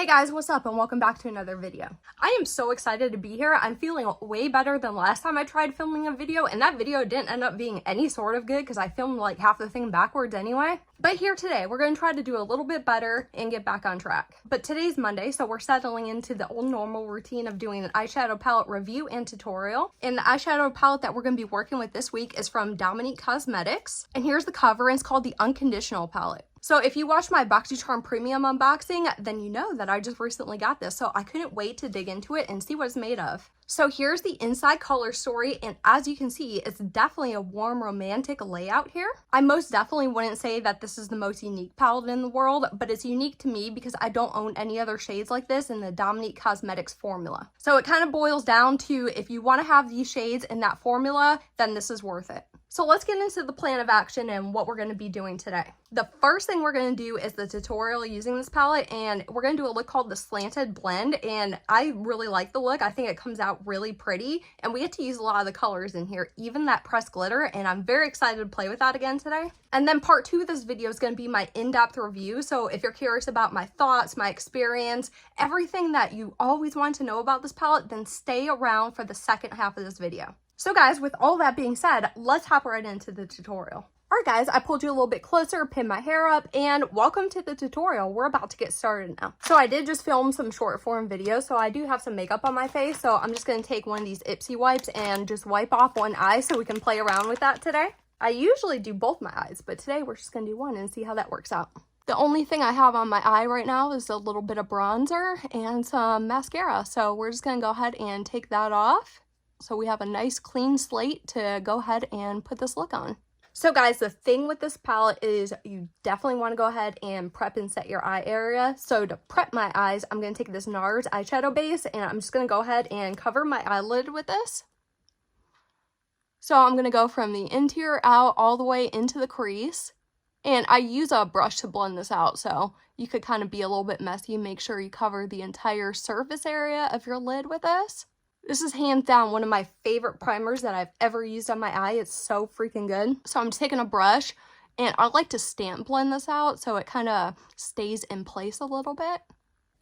Hey guys, what's up and welcome back to another video. I am so excited to be here. I'm feeling way better than last time I tried filming a video, and that video didn't end up being any sort of good because I filmed like half the thing backwards anyway. But here today, we're going to try to do a little bit better and get back on track. But today's Monday, so we're settling into the old normal routine of doing an eyeshadow palette review and tutorial. And the eyeshadow palette that we're going to be working with this week is from Dominique Cosmetics. And here's the cover, and it's called the Unconditional Palette. So if you watched my BoxyCharm Premium unboxing, then you know that I just recently got this, so I couldn't wait to dig into it and see what it's made of. So here's the inside color story, and as you can see, it's definitely a warm, romantic layout here. I most definitely wouldn't say that this is the most unique palette in the world, but it's unique to me because I don't own any other shades like this in the Dominique Cosmetics formula. So it kind of boils down to, if you want to have these shades in that formula, then this is worth it. So let's get into the plan of action and what we're going to be doing today. The first thing we're going to do is the tutorial using this palette, and we're going to do a look called the Slanted Blend, and I really like the look. I think it comes out really pretty, and we get to use a lot of the colors in here, even that pressed glitter, and I'm very excited to play with that again today. And then part 2 of this video is going to be my in-depth review, so if you're curious about my thoughts, my experience, everything that you always want to know about this palette, then stay around for the second half of this video. So guys, with all that being said, let's hop right into the tutorial. Alright guys, I pulled you a little bit closer, pinned my hair up, and welcome to the tutorial. We're about to get started now. So I did just film some short form videos, so I do have some makeup on my face, so I'm just going to take one of these Ipsy wipes and just wipe off one eye so we can play around with that today. I usually do both my eyes, but today we're just going to do one and see how that works out. The only thing I have on my eye right now is a little bit of bronzer and some mascara, so we're just going to go ahead and take that off. So we have a nice clean slate to go ahead and put this look on. So guys, the thing with this palette is you definitely want to go ahead and prep and set your eye area. So to prep my eyes, I'm going to take this NARS eyeshadow base, and I'm just going to go ahead and cover my eyelid with this. So I'm going to go from the interior out all the way into the crease. And I use a brush to blend this out, so you could kind of be a little bit messy. Make sure you cover the entire surface area of your lid with this. This is hands down one of my favorite primers that I've ever used on my eye. It's so freaking good. So I'm just taking a brush, and I like to stamp blend this out so it kind of stays in place a little bit.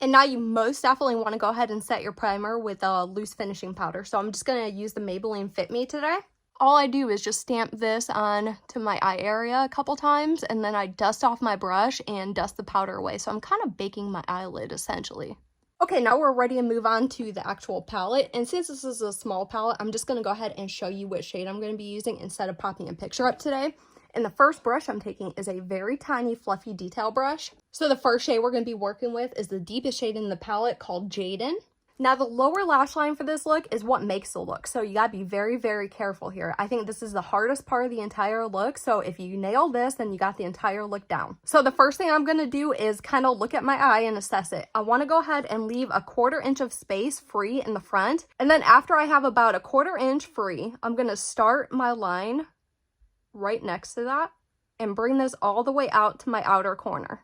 And now you most definitely want to go ahead and set your primer with a loose finishing powder. So I'm just going to use the Maybelline Fit Me today. All I do is just stamp this on to my eye area a couple times, and then I dust off my brush and dust the powder away. So I'm kind of baking my eyelid essentially. Okay, now we're ready to move on to the actual palette, and since this is a small palette, I'm just going to go ahead and show you what shade I'm going to be using instead of popping a picture up today. And the first brush I'm taking is a very tiny fluffy detail brush. So the first shade we're going to be working with is the deepest shade in the palette called Jaden. Now the lower lash line for this look is what makes the look, so you gotta be very, very careful here. I think this is the hardest part of the entire look, so if you nail this, then you got the entire look down. So the first thing I'm gonna do is kind of look at my eye and assess it. I want to go ahead and leave a 1/4 inch of space free in the front, and then after I have about a 1/4 inch free, I'm gonna start my line right next to that and bring this all the way out to my outer corner.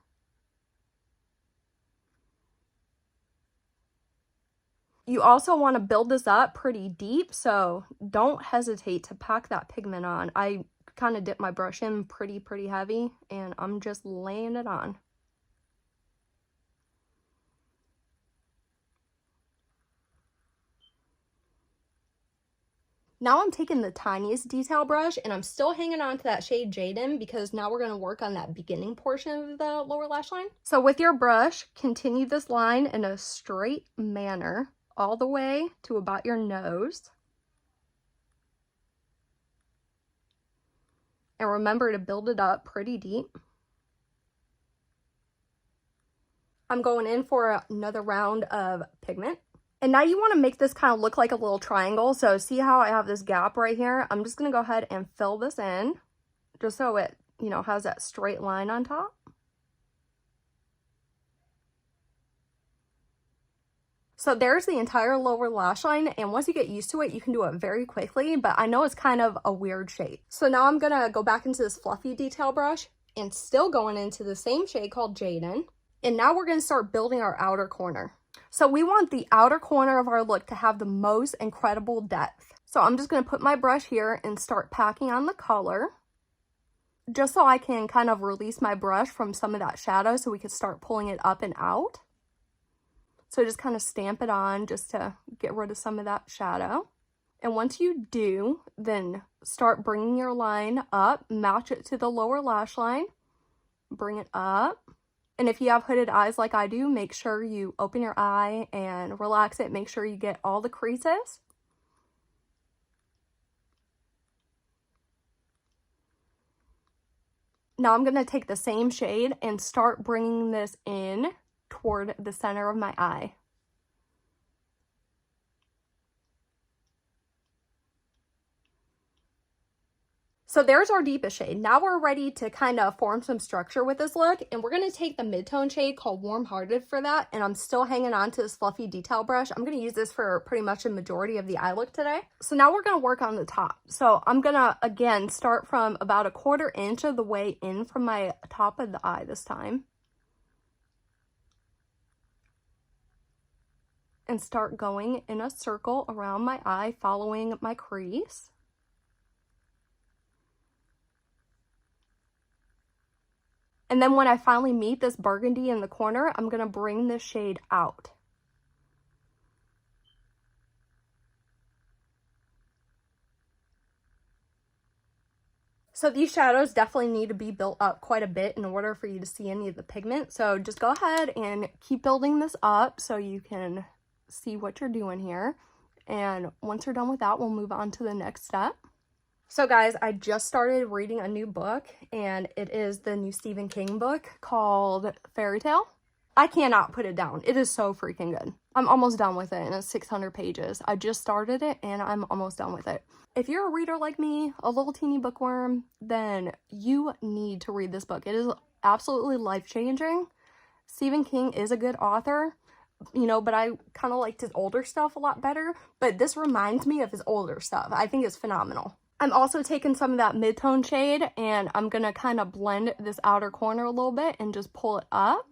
You also want to build this up pretty deep, so don't hesitate to pack that pigment on. I kind of dip my brush in pretty heavy, and I'm just laying it on. Now I'm taking the tiniest detail brush, and I'm still hanging on to that shade Jaden because now we're going to work on that beginning portion of the lower lash line. So with your brush, continue this line in a straight manner all the way to about your nose. And remember to build it up pretty deep. I'm going in for another round of pigment. And now you want to make this kind of look like a little triangle. So see how I have this gap right here? I'm just going to go ahead and fill this in just so it, you know, has that straight line on top. So there's the entire lower lash line, and once you get used to it, you can do it very quickly, but I know it's kind of a weird shape. So now I'm gonna go back into this fluffy detail brush and still going into the same shade called Jaden. And now we're gonna start building our outer corner. So we want the outer corner of our look to have the most incredible depth. So I'm just gonna put my brush here and start packing on the color, just so I can kind of release my brush from some of that shadow so we can start pulling it up and out. So just kind of stamp it on just to get rid of some of that shadow. And once you do, then start bringing your line up, match it to the lower lash line, bring it up. And if you have hooded eyes like I do, make sure you open your eye and relax it. Make sure you get all the creases. Now I'm going to take the same shade and start bringing this in toward the center of my eye. So there's our deepest shade. Now we're ready to kind of form some structure with this look, and we're going to take the mid-tone shade called Warm Hearted for that, and I'm still hanging on to this fluffy detail brush. I'm going to use this for pretty much a majority of the eye look today. So now we're going to work on the top. So I'm going to, again, start from about a 1/4 inch of the way in from my top of the eye this time. And start going in a circle around my eye, following my crease. And then when I finally meet this burgundy in the corner, I'm going to bring this shade out. So these shadows definitely need to be built up quite a bit in order for you to see any of the pigment. So just go ahead and keep building this up so you can see what you're doing here. And once you're done with that, we'll move on to the next step. So guys, I just started reading a new book, and it is the new Stephen King book called Fairy Tale. I cannot put it down. It is so freaking good. I'm almost done with it, and it's 600 pages. I just started it, and I'm almost done with it. If you're a reader like me, a little teeny bookworm, then you need to read this book. It is absolutely life-changing. Stephen King is a good author, you know, but I kind of liked his older stuff a lot better. But this reminds me of his older stuff. I think it's phenomenal. I'm also taking some of that mid-tone shade, and I'm going to kind of blend this outer corner a little bit and just pull it up.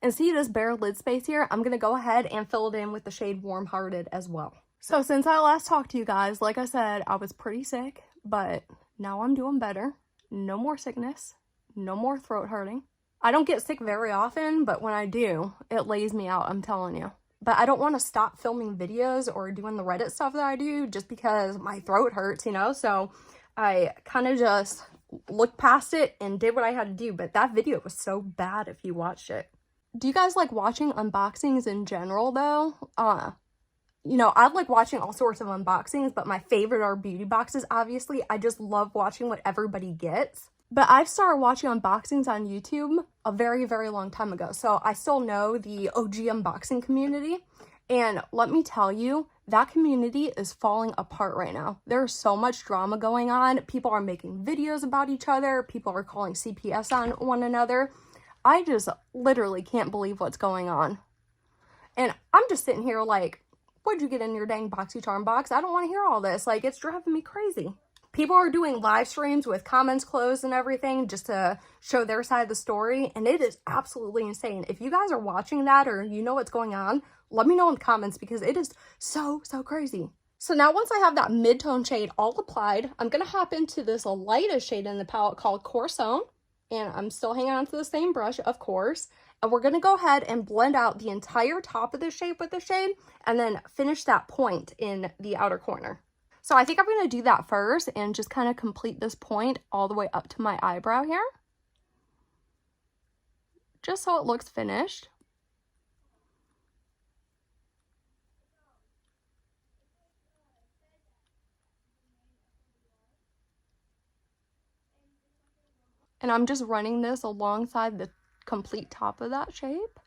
And see this bare lid space here? I'm going to go ahead and fill it in with the shade Warm Hearted as well. So since I last talked to you guys, like I said, I was pretty sick, but now I'm doing better. No more sickness. No more throat hurting. I don't get sick very often, but when I do, it lays me out, I'm telling you. But I don't want to stop filming videos or doing the Reddit stuff that I do just because my throat hurts, you know? So I kind of just looked past it and did what I had to do. But that video was so bad if you watched it. Do you guys like watching unboxings in general, though? You know, I like watching all sorts of unboxings, but my favorite are beauty boxes, obviously. I just love watching what everybody gets. But I've started watching unboxings on YouTube a very, very long time ago. So I still know the OG unboxing community. And let me tell you, that community is falling apart right now. There's so much drama going on. People are making videos about each other. People are calling CPS on one another. I just literally can't believe what's going on. And I'm just sitting here like, what'd you get in your dang BoxyCharm box? I don't want to hear all this. Like, it's driving me crazy. People are doing live streams with comments closed and everything just to show their side of the story. And it is absolutely insane. If you guys are watching that or you know what's going on, let me know in the comments because it is so crazy. So now once I have that mid-tone shade all applied, I'm going to hop into this lightest shade in the palette called Corson. And I'm still hanging on to the same brush, of course. And we're going to go ahead and blend out the entire top of the shape with the shade and then finish that point in the outer corner. So I think I'm going to do that first and just kind of complete this point all the way up to my eyebrow here. Just so it looks finished. And I'm just running this alongside the complete top of that shape.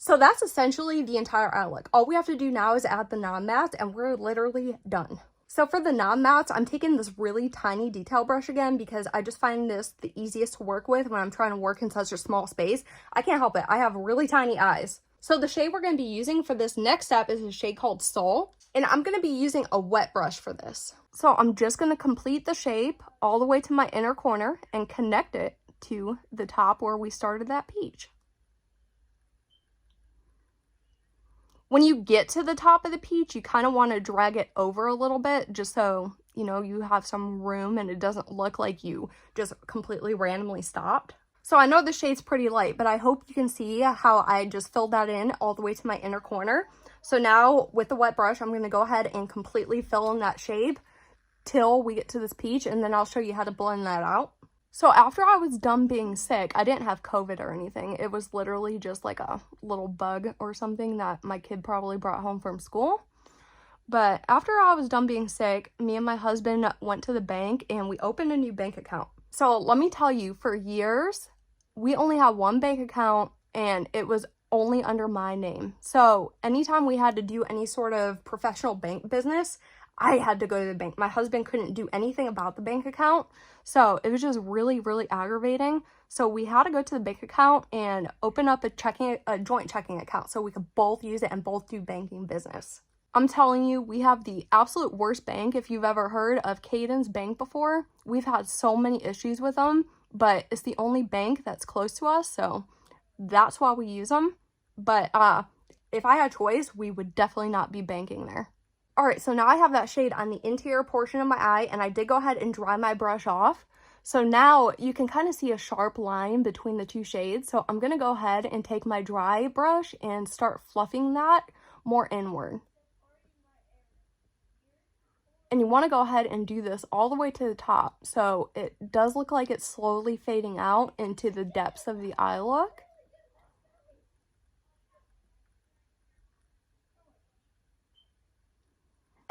So that's essentially the entire eye look. All we have to do now is add the non-mattes and we're literally done. So for the non-mattes, I'm taking this really tiny detail brush again because I just find this the easiest to work with when I'm trying to work in such a small space. I can't help it. I have really tiny eyes. So the shade we're going to be using for this next step is a shade called Soul. And I'm going to be using a wet brush for this. So I'm just going to complete the shape all the way to my inner corner and connect it to the top where we started that peach. When you get to the top of the peach, you kind of want to drag it over a little bit just so, you know, you have some room and it doesn't look like you just completely randomly stopped. So I know the shade's pretty light, but I hope you can see how I just filled that in all the way to my inner corner. So now with the wet brush, I'm going to go ahead and completely fill in that shade till we get to this peach, and then I'll show you how to blend that out. So after I was done being sick, I didn't have COVID or anything. It was literally just like a little bug or something that my kid probably brought home from school. But after I was done being sick, me and my husband went to the bank and we opened a new bank account. So let me tell you, for years, we only had one bank account and it was only under my name. So anytime we had to do any sort of professional bank business, I had to go to the bank. My husband couldn't do anything about the bank account. So it was just really, really aggravating. So we had to go to the bank account and open up a joint checking account so we could both use it and both do banking business. I'm telling you, we have the absolute worst bank. If you've ever heard of Cadence Bank before, we've had so many issues with them, but it's the only bank that's close to us, so that's why we use them. But if I had a choice, we would definitely not be banking there. Alright, so now I have that shade on the interior portion of my eye, and I did go ahead and dry my brush off. So now you can kind of see a sharp line between the two shades. So I'm going to go ahead and take my dry brush and start fluffing that more inward. And you want to go ahead and do this all the way to the top. So it does look like it's slowly fading out into the depths of the eye look.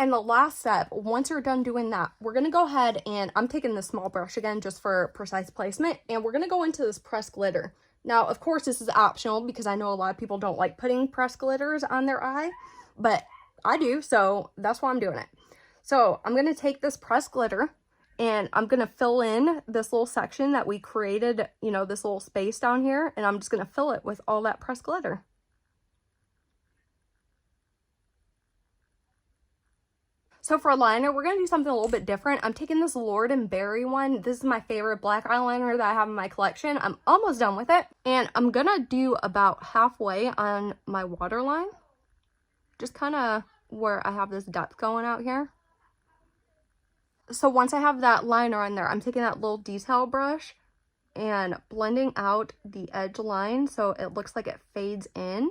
And the last step, once you're done doing that, we're going to go ahead and I'm taking the small brush again just for precise placement. And we're going to go into this pressed glitter. Now, of course, this is optional because I know a lot of people don't like putting pressed glitters on their eye. But I do, so that's why I'm doing it. So I'm going to take this pressed glitter and I'm going to fill in this little section that we created, you know, this little space down here. And I'm just going to fill it with all that pressed glitter. So for a liner, we're going to do something a little bit different. I'm taking this Lord & Berry one. This is my favorite black eyeliner that I have in my collection. I'm almost done with it. And I'm going to do about halfway on my waterline. Just kind of where I have this depth going out here. So once I have that liner on there, I'm taking that little detail brush and blending out the edge line so it looks like it fades in.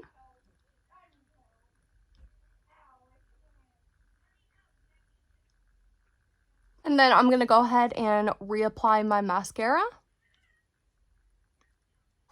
And then I'm going to go ahead and reapply my mascara.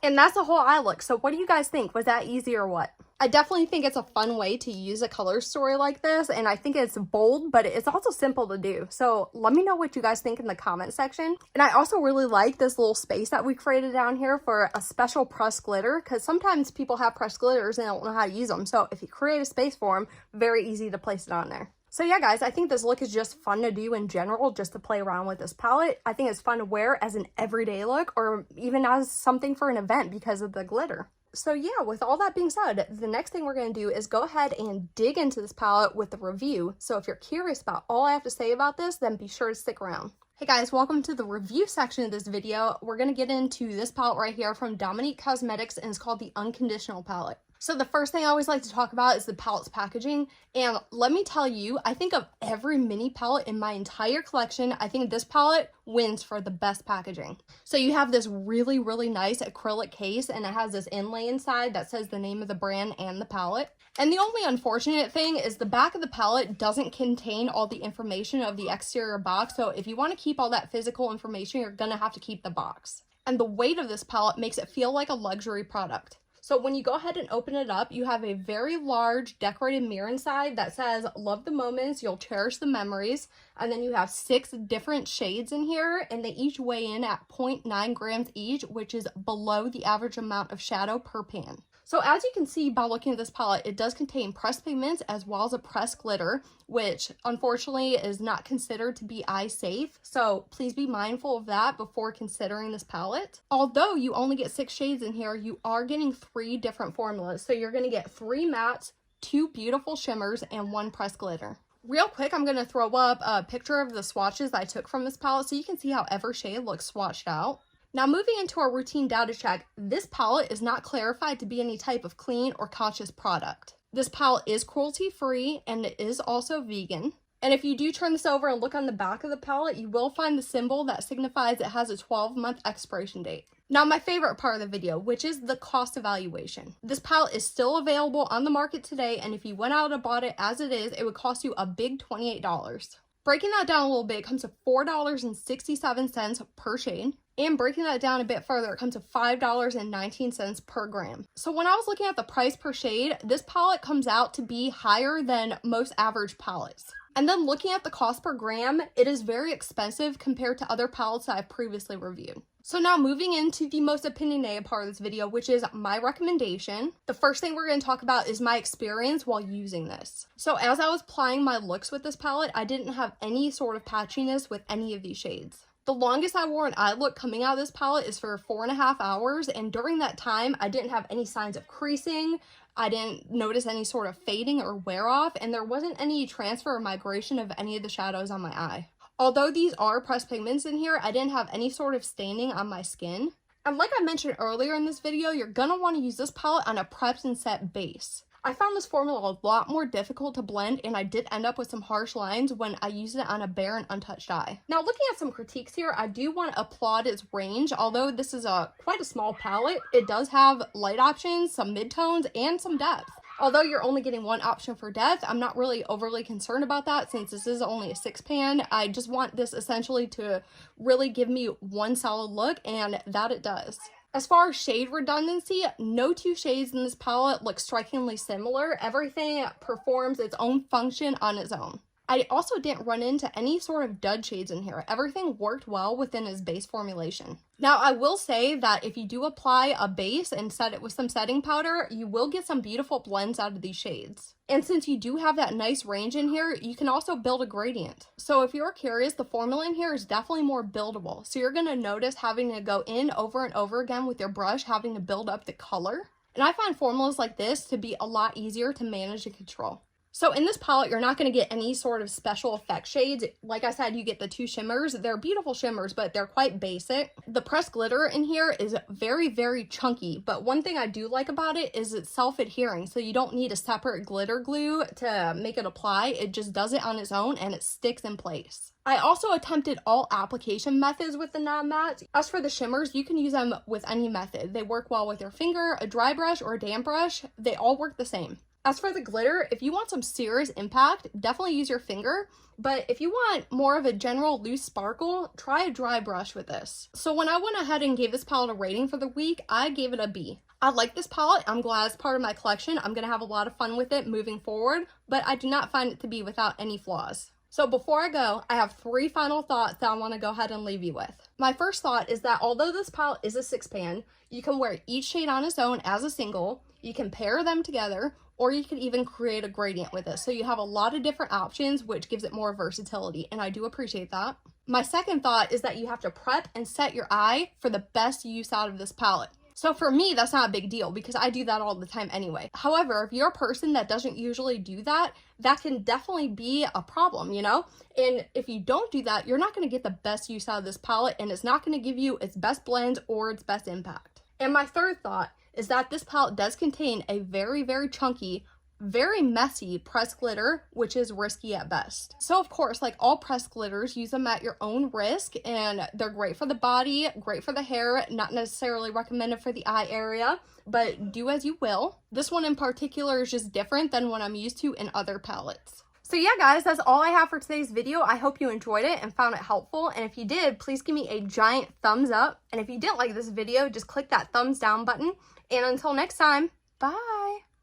And that's the whole eye look. So what do you guys think? Was that easy or what? I definitely think it's a fun way to use a color story like this, and I think it's bold, but it's also simple to do. So let me know what you guys think in the comment section. And I also really like this little space that we created down here for a special pressed glitter, because sometimes people have pressed glitters and don't know how to use them. So if you create a space for them, very easy to place it on there. So yeah, guys, I think this look is just fun to do in general, just to play around with this palette. I think it's fun to wear as an everyday look or even as something for an event because of the glitter. So yeah, with all that being said, the next thing we're going to do is go ahead and dig into this palette with the review. So if you're curious about all I have to say about this, then be sure to stick around. Hey guys, welcome to the review section of this video. We're going to get into this palette right here from Dominique Cosmetics, and it's called the Unconditional Palette. So the first thing I always like to talk about is the palette's packaging. And let me tell you, I think of every mini palette in my entire collection, I think this palette wins for the best packaging. So you have this really, really nice acrylic case, and it has this inlay inside that says the name of the brand and the palette. And the only unfortunate thing is the back of the palette doesn't contain all the information of the exterior box. So if you want to keep all that physical information, you're going to have to keep the box. And the weight of this palette makes it feel like a luxury product. So when you go ahead and open it up, you have a very large decorated mirror inside that says, "Love the moments, you'll cherish the memories." And then you have 6 different shades in here, and they each weigh in at 0.9 grams each, which is below the average amount of shadow per pan. So as you can see by looking at this palette, it does contain pressed pigments as well as a pressed glitter, which unfortunately is not considered to be eye safe. So please be mindful of that before considering this palette. Although you only get 6 shades in here, you are getting 3 different formulas. So you're going to get 3 mattes, 2 beautiful shimmers, and 1 pressed glitter. Real quick, I'm going to throw up a picture of the swatches I took from this palette so you can see how every shade looks swatched out. Now moving into our routine data check, this palette is not clarified to be any type of clean or conscious product. This palette is cruelty-free and it is also vegan. And if you do turn this over and look on the back of the palette, you will find the symbol that signifies it has a 12-month expiration date. Now, my favorite part of the video, which is the cost evaluation. This palette is still available on the market today, and if you went out and bought it as it is, it would cost you a big $28. Breaking that down a little bit, it comes to $4.67 per shade. And breaking that down a bit further, it comes to $5.19 per gram. So when I was looking at the price per shade, this palette comes out to be higher than most average palettes. And then looking at the cost per gram, it is very expensive compared to other palettes that I've previously reviewed. So now moving into the most opinionated part of this video, which is my recommendation. The first thing we're going to talk about is my experience while using this. So as I was applying my looks with this palette, I didn't have any sort of patchiness with any of these shades. The longest I wore an eye look coming out of this palette is for 4.5 hours, and during that time, I didn't have any signs of creasing. I didn't notice any sort of fading or wear off, and there wasn't any transfer or migration of any of the shadows on my eye. Although these are pressed pigments in here, I didn't have any sort of staining on my skin. And like I mentioned earlier in this video, you're gonna want to use this palette on a prepped and set base. I found this formula a lot more difficult to blend, and I did end up with some harsh lines when I used it on a bare and untouched eye. Now, looking at some critiques here, I do want to applaud its range. Although this is quite a small palette, it does have light options, some midtones, and some depth. Although you're only getting one option for depth, I'm not really overly concerned about that since this is only a 6 pan. I just want this essentially to really give me one solid look, and that it does. As far as shade redundancy, no two shades in this palette look strikingly similar. Everything performs its own function on its own. I also didn't run into any sort of dud shades in here. Everything worked well within its base formulation. Now, I will say that if you do apply a base and set it with some setting powder, you will get some beautiful blends out of these shades. And since you do have that nice range in here, you can also build a gradient. So if you're curious, the formula in here is definitely more buildable. So you're going to notice having to go in over and over again with your brush, having to build up the color. And I find formulas like this to be a lot easier to manage and control. So in this palette, you're not going to get any sort of special effect shades. Like I said, you get the two shimmers. They're beautiful shimmers, but they're quite basic. The pressed glitter in here is very, very chunky. But one thing I do like about it is it's self-adhering. So you don't need a separate glitter glue to make it apply. It just does it on its own and it sticks in place. I also attempted all application methods with the non-matte. As for the shimmers, you can use them with any method. They work well with your finger, a dry brush, or a damp brush. They all work the same. As for the glitter, if you want some serious impact, definitely use your finger. But if you want more of a general loose sparkle, try a dry brush with this. So when I went ahead and gave this palette a rating for the week, I gave it a B. I like this palette. I'm glad it's part of my collection. I'm going to have a lot of fun with it moving forward, but I do not find it to be without any flaws. So before I go, I have 3 final thoughts that I want to go ahead and leave you with. My first thought is that although this palette is a 6 pan, you can wear each shade on its own as a single, you can pair them together, or you can even create a gradient with it. So you have a lot of different options, which gives it more versatility, and I do appreciate that. My second thought is that you have to prep and set your eye for the best use out of this palette. So for me, that's not a big deal because I do that all the time anyway. However, if you're a person that doesn't usually do that, that can definitely be a problem, you know? And if you don't do that, you're not going to get the best use out of this palette, and it's not going to give you its best blends or its best impact. And my third thought is that this palette does contain a very, very chunky, very messy pressed glitter, which is risky at best. So of course, like all pressed glitters, use them at your own risk, and they're great for the body, great for the hair, not necessarily recommended for the eye area, but do as you will. This one in particular is just different than what I'm used to in other palettes. So yeah, guys, that's all I have for today's video. I hope you enjoyed it and found it helpful. And if you did, please give me a giant thumbs up. And if you didn't like this video, just click that thumbs down button. And until next time, bye.